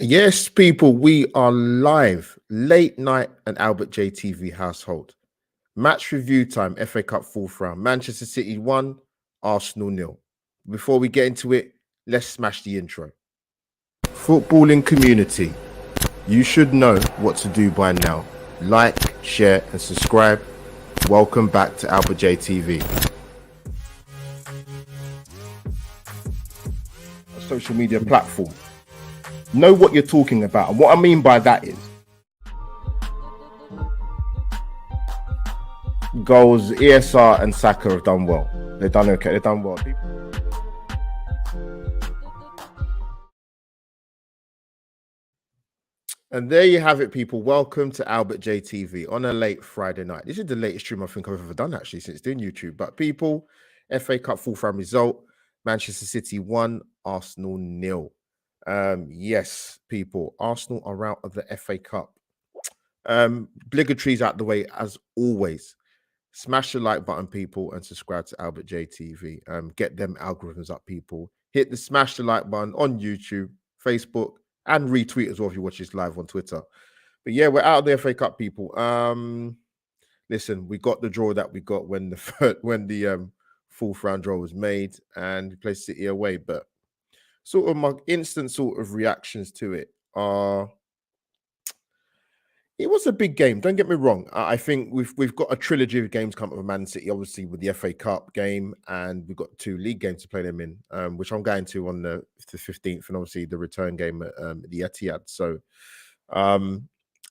Yes, people, we are live. Late night and Albert JTV household. Match review time, FA Cup fourth round. Manchester City 1, Arsenal nil. Before we get into it, let's smash the intro. Footballing community, you should know what to do by now. Like, share, and subscribe. Welcome back to Albert JTV. A social media platform. Know what you're talking about. And what I mean by that is goals, ESR and Saka have done well. They've done okay. They've done well. And there you have it, people. Welcome to Albert JTV on a late Friday night. This is the latest stream I think I've ever done, actually, since doing YouTube. But people, FA Cup fourth round result, Manchester City 1, Arsenal nil. Yes, people, Arsenal are out of the FA Cup. Obligatories out the way as always. Smash the like button, people, and subscribe to Albert JTV. Get them algorithms up, people. Hit the smash the like button on YouTube, Facebook, and retweet as well if you watch this live on Twitter. But yeah, we're out of the FA Cup, people. Listen, we got the draw that we got when the fourth round draw was made, and we played City away. But sort of my instant sort of reactions to it are. It was a big game. Don't get me wrong. I think we've got a trilogy of games coming up with Man City, obviously with the FA Cup game, and we've got 2 league games to play them in, which I'm going to on the 15th, and obviously the return game at the Etihad. So,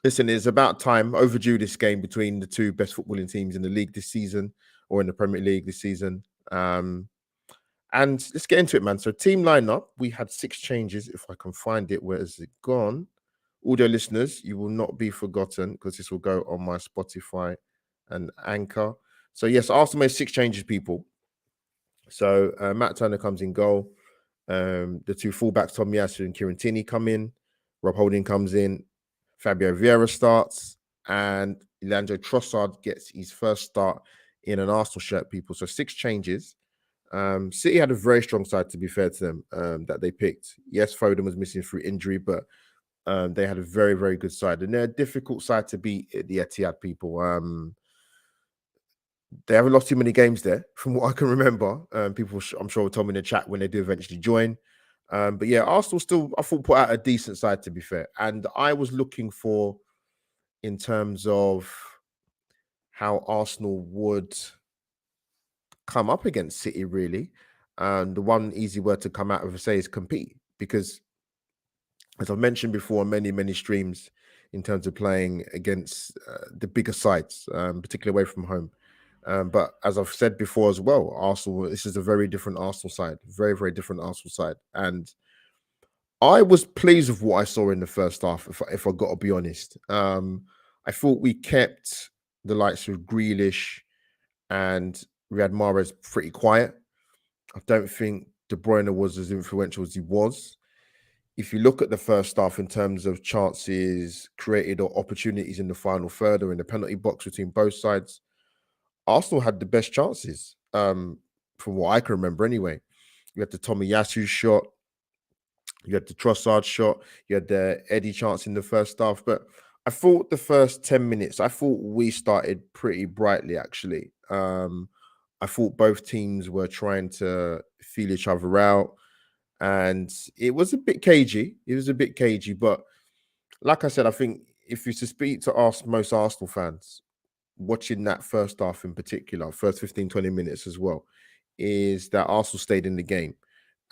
listen, it's about time. Overdue this game between the 2 best footballing teams in the league this season, or in the Premier League this season. And let's get into it, man. So, team lineup, we had 6 changes. If I can find it, where is it gone? Audio listeners, you will not be forgotten because this will go on my Spotify and Anchor. So, yes, Arsenal made 6 changes, people. So, Matt Turner comes in goal. The 2 fullbacks, Tomiyasu and Kieran Tierney, come in. Rob Holding comes in. Fabio Vieira starts. And Leandro Trossard gets his first start in an Arsenal shirt, people. So, 6 changes. City had a very strong side, to be fair to them, that they picked. Yes, Foden was missing through injury, but they had a very, very good side, and they're a difficult side to beat at the Etihad, people. They haven't lost too many games there, from what I can remember. People, I'm sure, will tell me in the chat when they do eventually join. But yeah, Arsenal still, I thought, put out a decent side, to be fair. And I was looking for, in terms of how Arsenal would come up against City, really. The one easy word to come out of say is compete, because as I've mentioned before on many, many streams, in terms of playing against the bigger sides, particularly away from home. But as I've said before as well, Arsenal, this is a very different Arsenal side, very, very different Arsenal side. And I was pleased with what I saw in the first half, if I got to be honest. I thought we kept the likes of Grealish and Riyad Mahrez pretty quiet. I don't think De Bruyne was as influential as he was. If you look at the first half in terms of chances created or opportunities in the final third or in the penalty box between both sides, Arsenal had the best chances, from what I can remember anyway. You had the Tomiyasu shot, you had the Trossard shot, you had the Eddie chance in the first half. But I thought the first 10 minutes, I thought we started pretty brightly, actually. I thought both teams were trying to feel each other out. And it was a bit cagey. But like I said, I think if you to speak to most Arsenal fans, watching that first half in particular, first 15, 20 minutes as well, is that Arsenal stayed in the game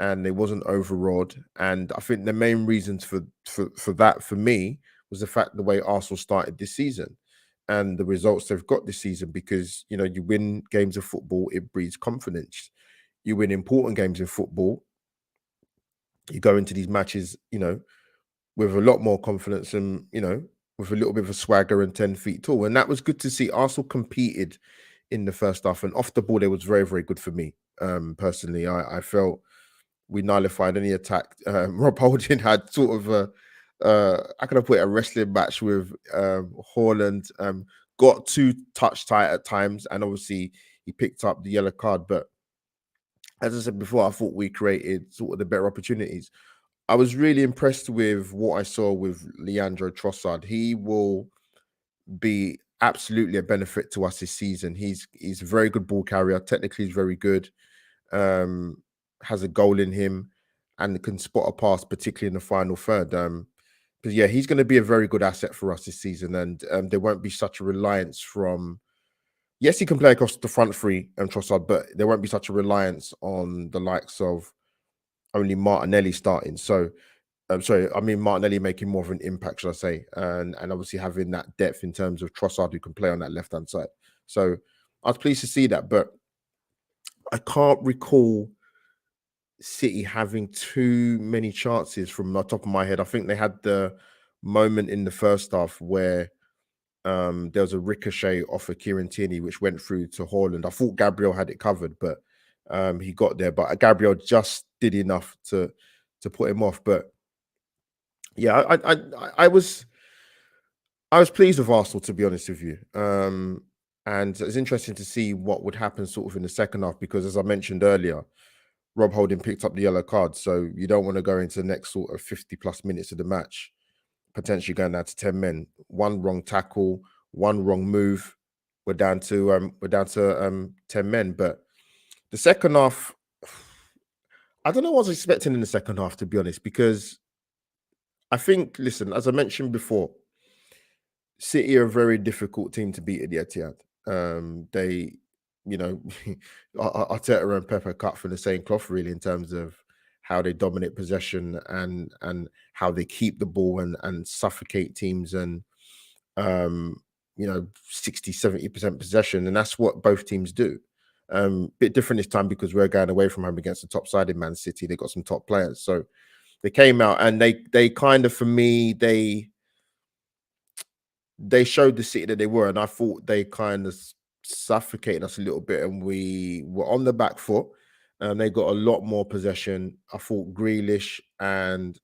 and they wasn't overawed. And I think the main reasons for that, for me, was the fact the way Arsenal started this season and the results they've got this season, because, you know, you win games of football, it breeds confidence. You win important games in football, you go into these matches, you know, with a lot more confidence and, you know, with a little bit of a swagger and 10 feet tall. And that was good to see. Arsenal competed in the first half, and off the ball, it was very, very good for me. Personally, I felt we nullified any attack. Rob Holding had sort of I could have put a wrestling match with Haaland. Got too touch tight at times, and obviously he picked up the yellow card. But as I said before, I thought we created sort of the better opportunities. I was really impressed with what I saw with Leandro Trossard. He will be absolutely a benefit to us this season. He's a very good ball carrier. Technically, he's very good. Um, has a goal in him, and can spot a pass, particularly in the final third. But yeah, he's going to be a very good asset for us this season, and there won't be such a reliance from. Yes, he can play across the front three and Trossard, but there won't be such a reliance on the likes of only Martinelli starting. So I'm sorry, I mean Martinelli making more of an impact, should I say, and obviously having that depth in terms of Trossard who can play on that left hand side. So I was pleased to see that, but I can't recall City having too many chances from the top of my head. I think they had the moment in the first half where there was a ricochet off of Kieran Tierney which went through to Haaland. I thought Gabriel had it covered, but he got there. But Gabriel just did enough to put him off. But yeah, I was pleased with Arsenal, to be honest with you. And it's interesting to see what would happen sort of in the second half, because as I mentioned earlier, Rob Holding picked up the yellow card. So you don't want to go into the next sort of 50 plus minutes of the match, potentially going down to 10 men. One wrong tackle, one wrong move. We're down to 10 men. But the second half, I don't know what I was expecting in the second half, to be honest, because I think, listen, as I mentioned before, City are a very difficult team to beat at the Etihad. They, you know, Arteta and Pepper cut from the same cloth, really, in terms of how they dominate possession and how they keep the ball and suffocate teams and um 60-70% possession, and that's what both teams do. Bit different this time because we're going away from home against the top side in Man City. They got some top players, so they came out and they kind of, for me, they showed the City that they were, and I thought they kind of suffocated us a little bit, and we were on the back foot. They got a lot more possession. I thought Grealish and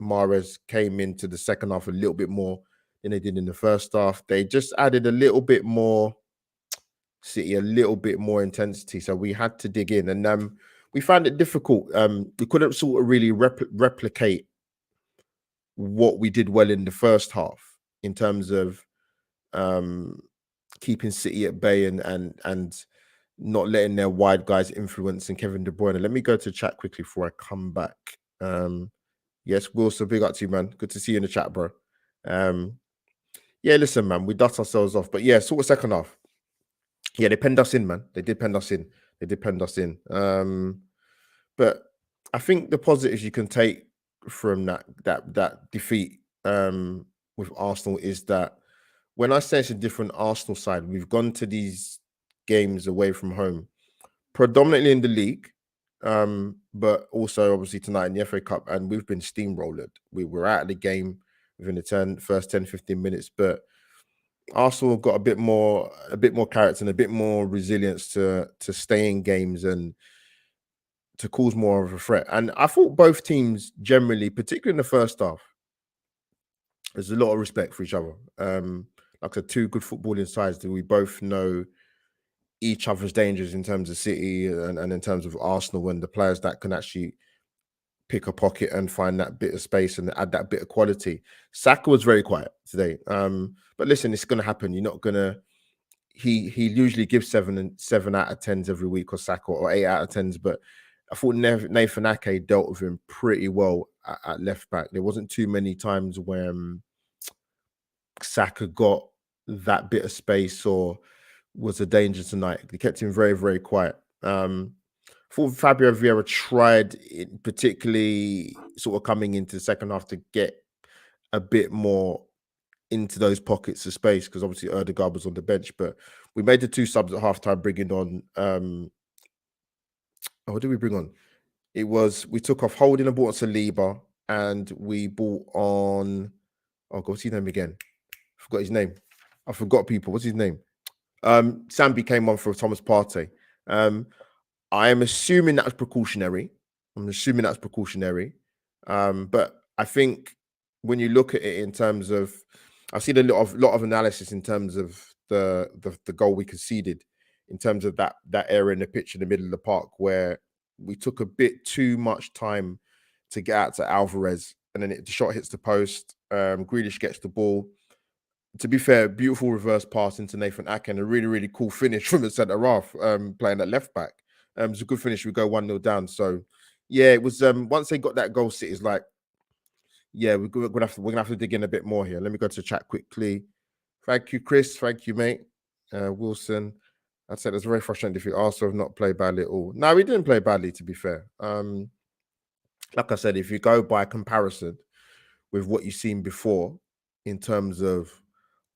Mahrez came into the second half a little bit more than they did in the first half. They just added a little bit more, City, a little bit more intensity. So we had to dig in, and we found it difficult. We couldn't sort of really replicate what we did well in the first half in terms of um, keeping City at bay and not letting their wide guys influence and Kevin De Bruyne. Let me go to chat quickly before I come back. Yes, Wilson, big up to you, man. Good to see you in the chat, bro. Yeah, listen, man, we dust ourselves off, but yeah, sort of second half. Yeah, they penned us in, man. They did pen us in. They did pen us in. But I think the positives you can take from that defeat with Arsenal is that when I say it's a different Arsenal side, we've gone to these games away from home, predominantly in the league, but also obviously tonight in the FA Cup, and we've been steamrolled. We were out of the game within the first 10, 15 minutes, but Arsenal got a bit more character and a bit more resilience to stay in games and to cause more of a threat. And I thought both teams generally, particularly in the first half, there's a lot of respect for each other. Like I said, two good footballing sides that we both know each other's dangers in terms of City and in terms of Arsenal, and the players that can actually pick a pocket and find that bit of space and add that bit of quality. Saka was very quiet today. But listen, it's going to happen. You're not going to. He usually gives 7 out of 10s every week, or Saka, or 8 out of 10s. But I thought Nathan Ake dealt with him pretty well at left back. There wasn't too many times when Saka got that bit of space or was a danger tonight. They kept him very, very quiet. I thought Fabio Vieira tried, particularly sort of coming into the second half, to get a bit more into those pockets of space, because obviously Erdegaard was on the bench. But we made the 2 subs at halftime, bringing on what did we bring on? We took off Holding and brought on Saliba, and we brought on, oh God, what's his name again? I forgot his name. I forgot people. What's his name? Sambi came on for Thomas Partey. I am assuming that was precautionary. But I think when you look at it in terms of, I've seen a lot of analysis in terms of the goal we conceded, in terms of that area in the pitch in the middle of the park where we took a bit too much time to get out to Alvarez, and then the shot hits the post. Grealish gets the ball. To be fair, beautiful reverse pass into Nathan Ake, and a really, really cool finish from the centre half, playing at left back. It's a good finish. We go 1-0 down. So yeah, it was once they got that goal, City's like, yeah, we're gonna have to dig in a bit more here. Let me go to chat quickly. Thank you, Chris. Thank you, mate. Wilson. I said it's very frustrating if you also have not played badly at all. No, we didn't play badly, to be fair. Like I said, if you go by comparison with what you've seen before in terms of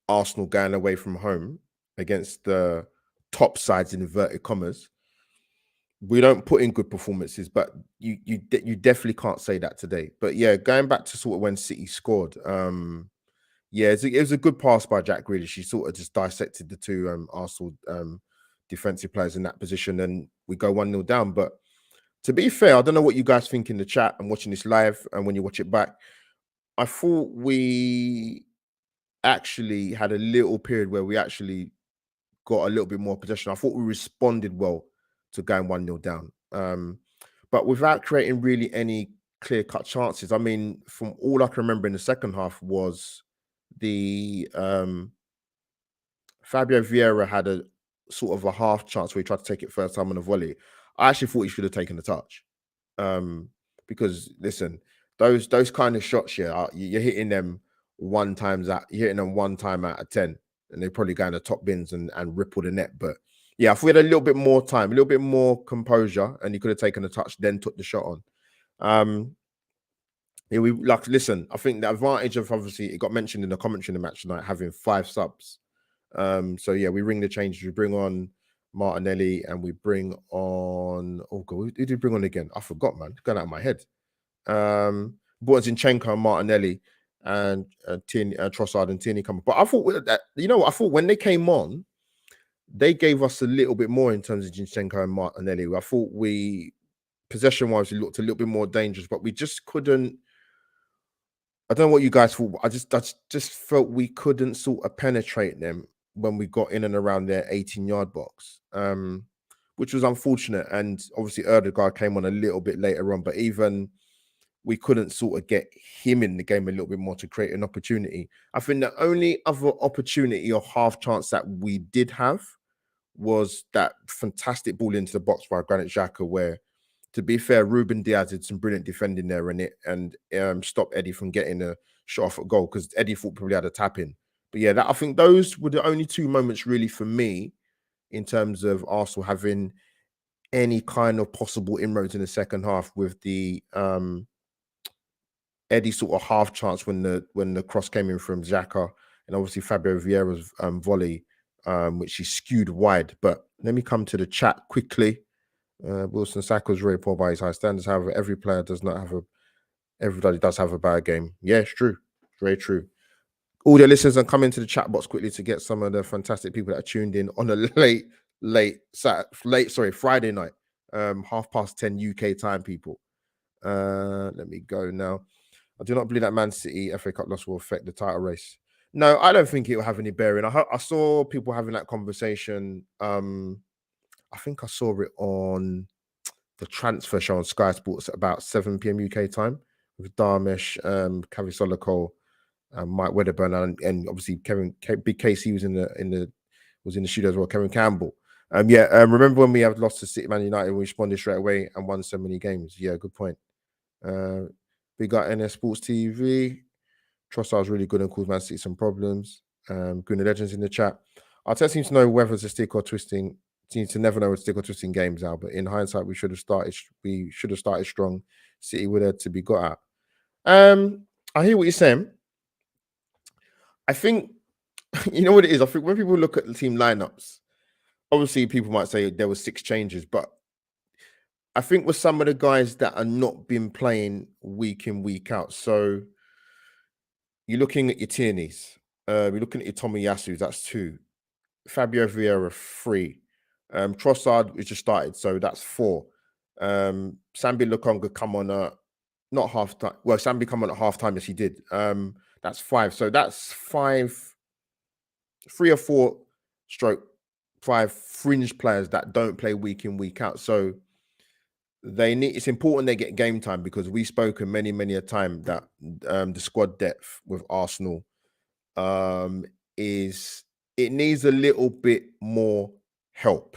Arsenal going away from home against the top sides in inverted commas, we don't put in good performances, but you definitely can't say that today. But yeah, going back to sort of when City scored, yeah, it was a good pass by Jack Grealish. He sort of just dissected the two Arsenal defensive players in that position, and we go 1-0 down. But to be fair, I don't know what you guys think in the chat and watching this live and when you watch it back. I thought we actually had a little period where we actually got a little bit more possession. I thought we responded well to going 1-0 down. But without creating really any clear-cut chances. I mean, from all I can remember in the second half was the Fabio Vieira had a sort of a half chance where he tried to take it first time on a volley. I actually thought he should have taken the touch. Because listen, those kind of shots, yeah, you're hitting them one time out of 10, and they probably go in the top bins and ripple the net. But yeah, if we had a little bit more time, a little bit more composure, and he could have taken the touch, then took the shot on. Yeah, listen, I think the advantage of, obviously it got mentioned in the commentary in the match tonight, having 5 subs. So yeah, we ring the changes. We bring on Martinelli and we bring on, oh god, who did we bring on again? I forgot, man. It's gone out of my head. Brought Zinchenko and Martinelli and Trossard and Tierney come. But I thought that, you know what, I thought when they came on, they gave us a little bit more in terms of Zinchenko and Martinelli. I thought possession-wise, we looked a little bit more dangerous, but we just couldn't. I don't know what you guys thought, but I just felt we couldn't sort of penetrate them when we got in and around their 18-yard box, which was unfortunate. And obviously, Erdegaard came on a little bit later on, but even we couldn't sort of get him in the game a little bit more to create an opportunity. I think the only other opportunity or half chance that we did have was that fantastic ball into the box by Granit Xhaka, where, to be fair, Ruben Diaz did some brilliant defending there and stopped Eddie from getting a shot off at goal, because Eddie thought probably had a tap in. But yeah, I think those were the only 2 moments really for me in terms of Arsenal having any kind of possible inroads in the second half, with the Eddie sort of half chance when the cross came in from Xhaka, and obviously Fabio Vieira's volley, which he skewed wide. But let me come to the chat quickly. Wilson Saka was very poor by his high standards. However, everybody does have a bad game. Yeah, it's true. Very true. All the listeners, and come into the chat box quickly to get some of the fantastic people that are tuned in on a Friday night, 10:30 UK time, people. Let me go now. I do not believe that Man City FA Cup loss will affect the title race. No, I don't think it will have any bearing. I saw people having that conversation. I think I saw it on the transfer show on Sky Sports at about 7 p.m. UK time with Darmesh, Kavi Soloko, Mike Wedderburn, and obviously Big KC was in the studio as well. Kevin Campbell. Remember when we have lost to City Man United, we responded straight away and won so many games. Yeah, good point. We got NS Sports TV. Trossard was really good and caused Man City some problems. Guna Legends in the chat. Arteta seems to know whether it's a stick or twisting. Seems to never know what stick or twisting games out. But in hindsight, we should have started strong. City were there to be got at. I hear what you're saying. I think you know what it is. I think when people look at the team lineups, obviously people might say there were 6 changes, but I think with some of the guys that are not been playing week in, week out. So you're looking at your Tierneys, you're looking at your Tomiyasu, that's 2. Fabio Vieira, 3. Trossard is just started, so that's 4. Sambi Lukonga come on not half time. Well, Sambi come on at half time, as he did. That's 5. So that's 5, 3 or 4 stroke 5 fringe players that don't play week in, week out. So they need. It's important they get game time because we've spoken many a time that the squad depth with Arsenal um, is it needs a little bit more help.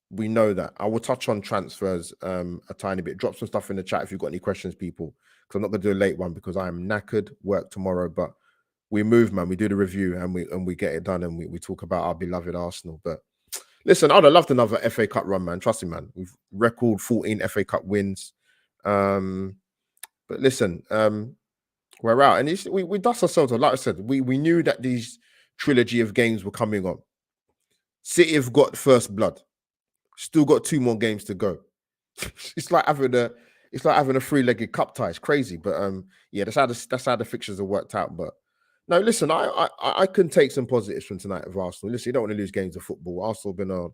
We know that. I will touch on transfers a tiny bit. Drop some stuff in the chat if you've got any questions, people. Because I'm not going to do a late one because I am knackered. Work tomorrow, but we move, man. We do the review and we get it done and we talk about our beloved Arsenal. But listen, I'd have loved another FA Cup run, man. Trust me, man. We've record 14 FA Cup wins. But listen, we're out, and we dust ourselves. Like I said, we knew that these trilogy of games were coming on. City have got first blood. Still got 2 more games to go. it's like having a 3-legged cup tie. It's crazy, but yeah, that's how the fixtures are worked out. But no, listen, I can take some positives from tonight of Arsenal. Listen, you don't want to lose games of football. Arsenal have been on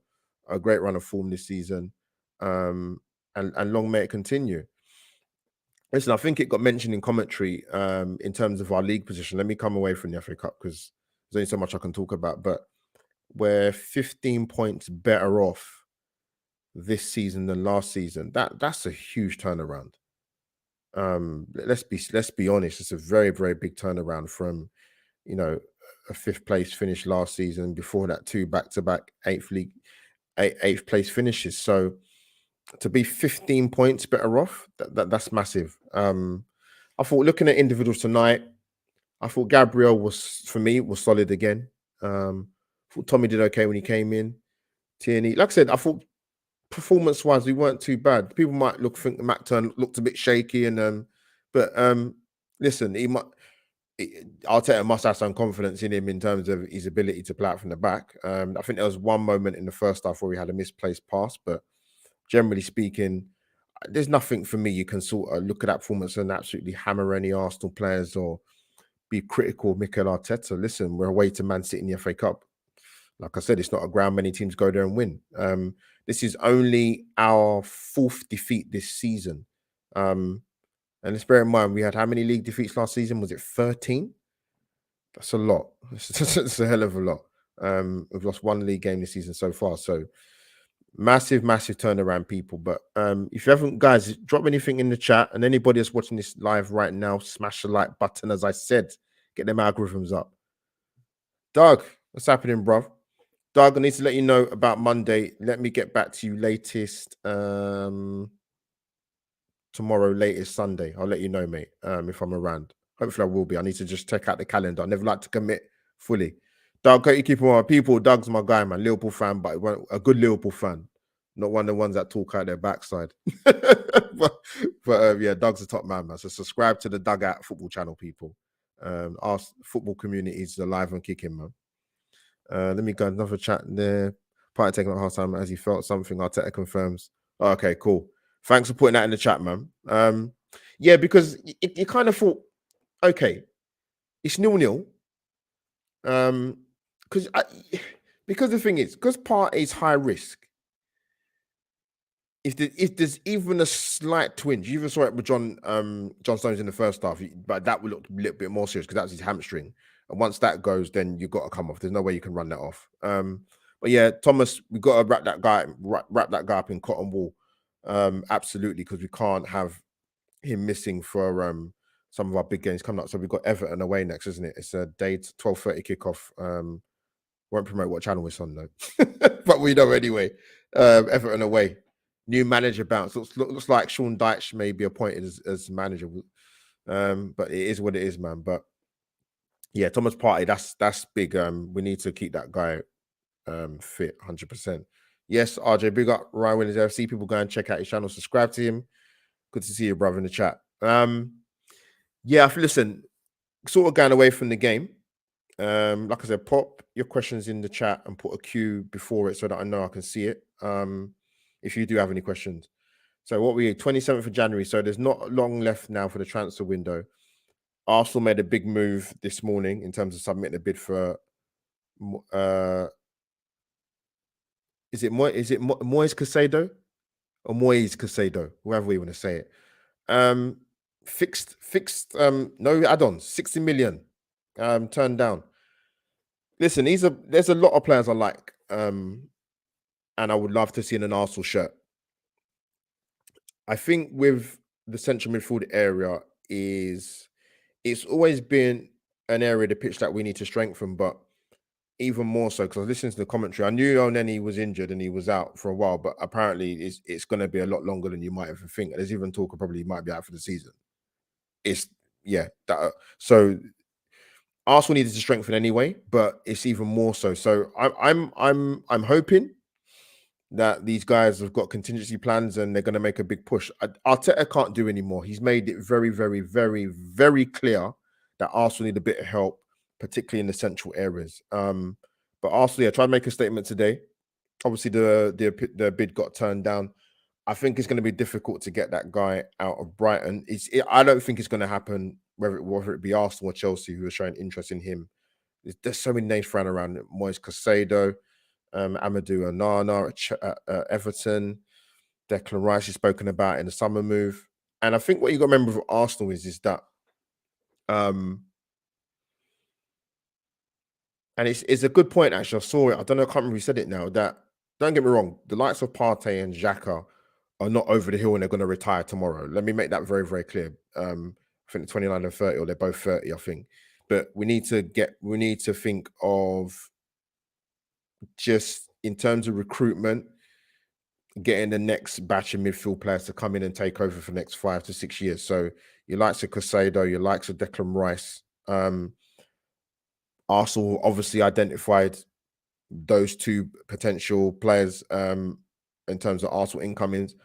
a great run of form this season, and long may it continue. Listen, I think it got mentioned in commentary in terms of our league position. Let me come away from the FA Cup because there's only so much I can talk about. But we're 15 points better off this season than last season. That's a huge turnaround. Let's be honest. It's a very big turnaround from a 5th place finish last season. Before that, 2 back-to-back 8th place finishes. So to be 15 points better off, that's massive. I thought looking at individuals tonight, I thought Gabriel was solid again. I thought Tommy did okay when he came in. Tierney, like I said, I thought performance-wise we weren't too bad. People might think Matt Turner looked a bit shaky, but listen, Arteta must have some confidence in him in terms of his ability to play out from the back. I think there was one moment in the first half where we had a misplaced pass, but generally speaking, there's nothing for me you can sort of look at that performance and absolutely hammer any Arsenal players or be critical of Mikel Arteta. Listen, we're away to Man City in the FA Cup. Like I said, it's not a ground many teams go there and win. This is only our 4th defeat this season. And let's bear in mind, we had how many league defeats last season? Was it 13? That's a lot. It's a hell of a lot. We've lost 1 league game this season so far. So massive turnaround, people. But if you haven't, guys, drop anything in the chat, and anybody that's watching this live right now, smash the like button. As I said, get them algorithms up. Doug, what's happening, bruv? Doug, I need to let you know about Monday. Let me get back to you latest tomorrow, latest Sunday. I'll let you know, mate, if I'm around. Hopefully I will be. I need to just check out the calendar. I never like to commit fully. Doug, you keep on my people. Doug's my guy, man. Liverpool fan, but a good Liverpool fan. Not one of the ones that talk out their backside. but yeah, Doug's a top man. So subscribe to the Dugout Football channel, people. Our football community is alive and kicking, man. Let me go another chat there. Party taking up half time as he felt something. Arteta confirms. Oh, okay, cool. Thanks for putting that in the chat, man. Yeah, because you kind of thought, okay, it's 0-0. Because the thing is, because Partey's high risk. If there's even a slight twinge, you even saw it with John Stones in the first half, but that would look a little bit more serious because that was his hamstring. And once that goes, then you've got to come off. There's no way you can run that off. But yeah, Thomas, we've got to wrap that guy up in cotton wool. Absolutely, because we can't have him missing for some of our big games coming up. So we've got Everton away next, isn't it? It's a day 12:30 kickoff. Won't promote what channel it's on though, but we know anyway. Everton away. New manager bounce. Looks like Sean Dyche may be appointed as manager. But it is what it is, man. But yeah, Thomas Partey, that's big. We need to keep that guy fit 100%. Yes, RJ, big up Ryan Williams FC. People go and check out his channel, subscribe to him. Good to see you, brother, in the chat. Yeah, listen, sort of going away from the game. Like I said, pop your questions in the chat and put a Q before it so that I know I can see it. If you do have any questions. So what we 27th of January. So there's not long left now for the transfer window. Arsenal made a big move this morning in terms of submitting a bid for is it Moise Caicedo or Moise Caicedo, whoever we want to say it. Fixed no add-ons, 60 million turned down. Listen, there's a lot of players I like, and I would love to see in an Arsenal shirt. I think with the central midfield area is it's always been an area of the pitch that we need to strengthen, but even more so because I was listening to the commentary. I knew Oneni was injured and he was out for a while, but apparently it's going to be a lot longer than you might even think. There's even talk of probably he might be out for the season. It's yeah. So Arsenal needed to strengthen anyway, but it's even more so. So I'm hoping that these guys have got contingency plans and they're going to make a big push. Arteta can't do anymore. He's made it very, very, very, very clear that Arsenal need a bit of help, particularly in the central areas. But Arsenal, yeah, tried to make a statement today. Obviously, the bid got turned down. I think it's going to be difficult to get that guy out of Brighton. I don't think it's going to happen, whether it be Arsenal or Chelsea, who are showing interest in him. There's so many names thrown around. Moise Caicedo, Amadou Onana at Everton, Declan Rice is spoken about in the summer move. And I think what you got to remember with Arsenal is that and it's a good point, actually. I saw it. I don't know, I can't remember who said it now. That don't get me wrong, the likes of Partey and Xhaka are not over the hill and they're going to retire tomorrow. Let me make that very, very clear. I think 29 and 30, or they're both 30, I think. But we need to think of just in terms of recruitment, getting the next batch of midfield players to come in and take over for the next 5 to 6 years. So your likes of Casado, your likes of Declan Rice, Arsenal obviously identified those two potential players in terms of Arsenal incomings.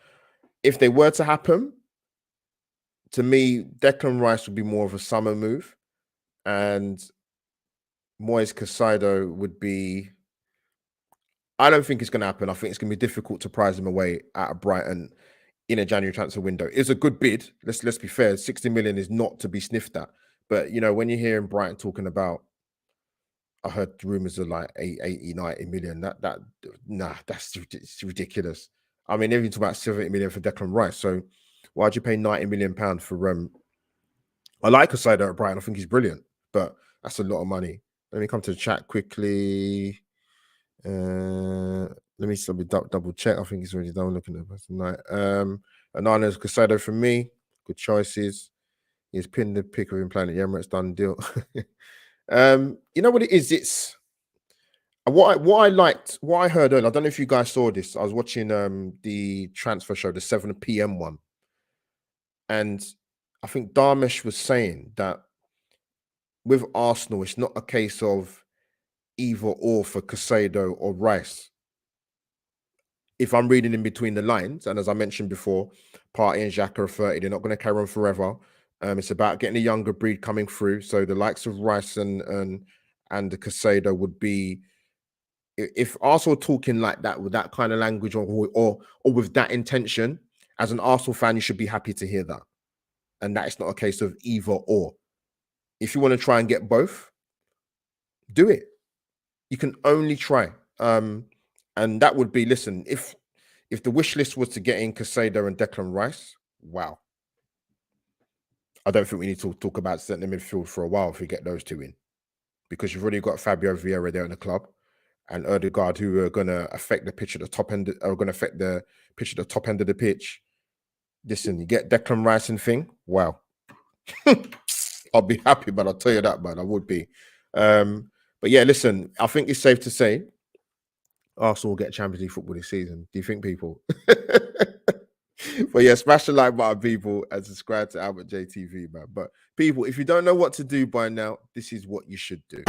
If they were to happen, to me, Declan Rice would be more of a summer move, and Moise Caicedo would be. I don't think it's going to happen. I think it's going to be difficult to prize him away out of Brighton in a January transfer window. It's a good bid. Let's be fair. 60 million is not to be sniffed at. But you know, when you're hearing Brighton talking about, I heard rumors of like 80, 90 million. That's ridiculous. I mean, they're even talking about 70 million for Declan Rice. So why'd you pay 90 million pounds for I like Casado at Brighton. I think he's brilliant, but that's a lot of money. Let me come to the chat quickly. Let me double check. I think he's already done looking at it tonight. Anana's Casado for me. Good choices. He's pinned the pick of him playing at the Emirates, done deal. You know what it is? It's what I liked, what I heard earlier. I don't know if you guys saw this. I was watching the transfer show, the 7 p.m. one. And I think Darmesh was saying that with Arsenal, it's not a case of either or for Casado or Rice. If I'm reading in between the lines, and as I mentioned before, Partey and Xhaka are 30, they're not going to carry on forever. It's about getting a younger breed coming through. So the likes of Rice and the Casado would be, if Arsenal talking like that with that kind of language or with that intention, as an Arsenal fan, you should be happy to hear that. And that it's not a case of either or. If you want to try and get both, do it. You can only try. And that would be, listen, if the wish list was to get in Casado and Declan Rice, wow. I don't think we need to talk about centre midfield for a while if we get those two in. Because you've already got Fabio Vieira there in the club and Odegaard, who are going to affect the pitch at the top end, are going to affect the pitch at the top end of the pitch. Listen, you get Declan Rice and thing, wow. I'll be happy, but I'll tell you that, man, I would be. But yeah, listen, I think it's safe to say Arsenal will get Champions League football this season. Do you think, people? But yeah, smash the like button, people, and subscribe to Albert JTV, man. But people, if you don't know what to do by now, this is what you should do.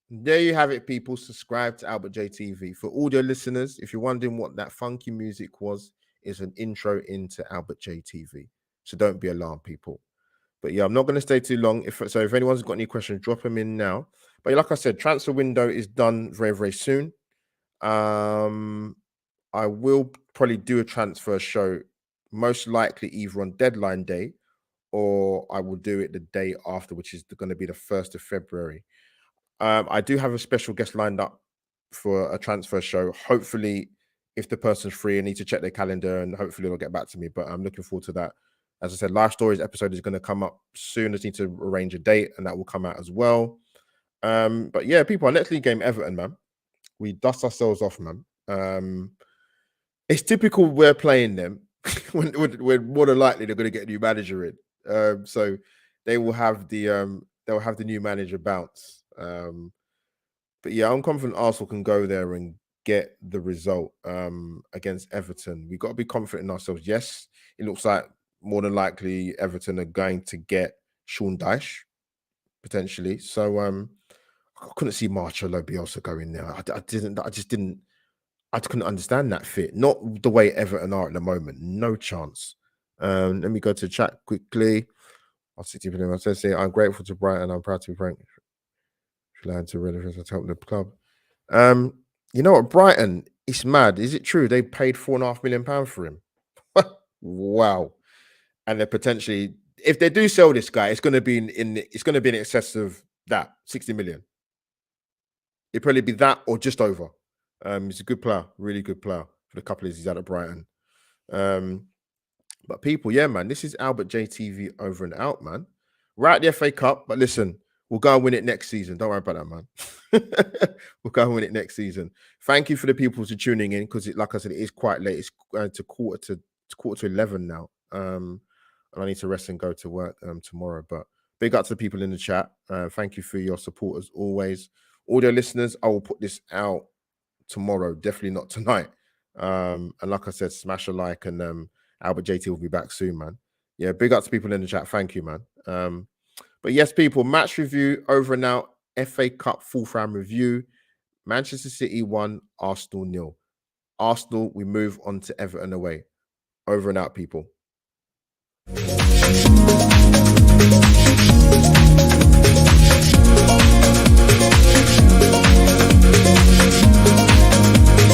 There you have it, people. Subscribe to Albert JTV. For audio listeners, if you're wondering what that funky music was, it's an intro into Albert JTV. So don't be alarmed, people. But yeah, I'm not going to stay too long. If anyone's got any questions, drop them in now. But like I said, transfer window is done very, very soon. I will probably do a transfer show, most likely either on deadline day or I will do it the day after, which is going to be the 1st of February. I do have a special guest lined up for a transfer show. Hopefully, if the person's free, I need to check their calendar and hopefully they'll get back to me. But I'm looking forward to that. As I said, Life Stories episode is going to come up soon. I just need to arrange a date, and that will come out as well. But yeah, people, our next league game, Everton, man. We dust ourselves off, man. It's typical we're playing them when more than likely they're going to get a new manager in. So they will have the new manager bounce. But yeah, I'm confident Arsenal can go there and get the result against Everton. We've got to be confident in ourselves. Yes, it looks like more than likely Everton are going to get Sean Dyche potentially. So I couldn't see Marcelo Bielsa going there. I couldn't understand that fit. Not the way Everton are at the moment. No chance. Let me go to chat quickly. I'll sit to you. I say, I'm grateful to Brighton. I'm proud to be Frank. To relevance to help the club. You know what, Brighton? It's mad. Is it true they paid £4.5 million for him? Wow. And they're potentially, if they do sell this guy, it's going to be in excess of that 60 million. It'd probably be that or just over. He's a good player, really good player for the couple of years he's out at Brighton. But people, yeah, man, this is Albert JTV over and out, man. We're at the FA Cup, but listen, we'll go and win it next season. Don't worry about that, man. We'll go and win it next season. Thank you for the people for tuning in because, like I said, it is quite late. It's going to quarter to 11 now. And I need to rest and go to work tomorrow. But big up to the people in the chat. Thank you for your support as always. Audio listeners, I will put this out tomorrow, definitely not tonight. And like I said, smash a like, and Albert JT will be back soon, man. Yeah, big up to people in the chat. Thank you, man. But yes, people, match review over and out. FA Cup fourth round review. Manchester City 1, Arsenal 0. Arsenal, we move on to Everton away. Over and out, people.